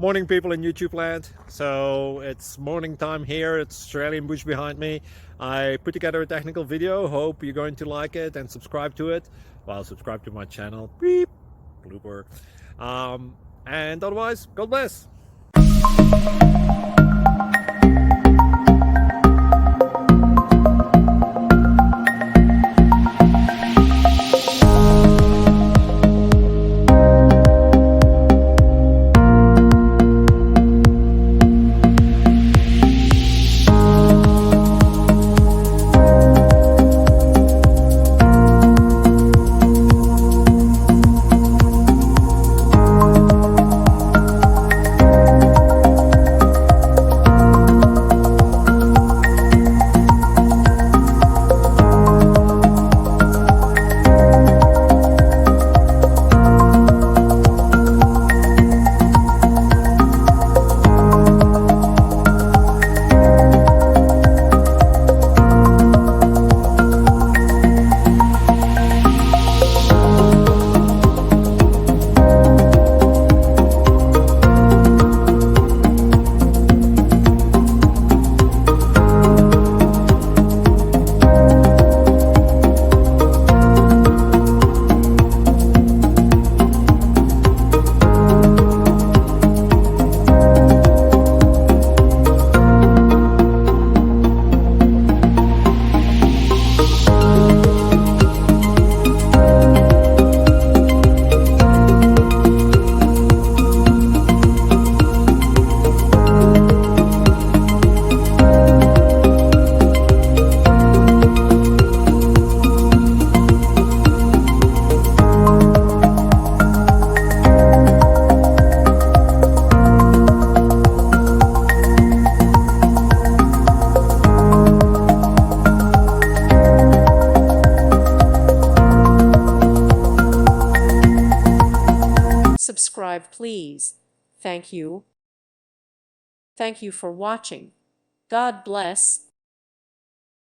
Morning, people in YouTube land. So it's morning time here. It's Australian bush behind me. I put together a technical video. Hope you're going to like it and subscribe to it. Well, subscribe to my channel. Beep. Blooper. And otherwise, God bless. Subscribe, please. Thank you. Thank you for watching. God bless.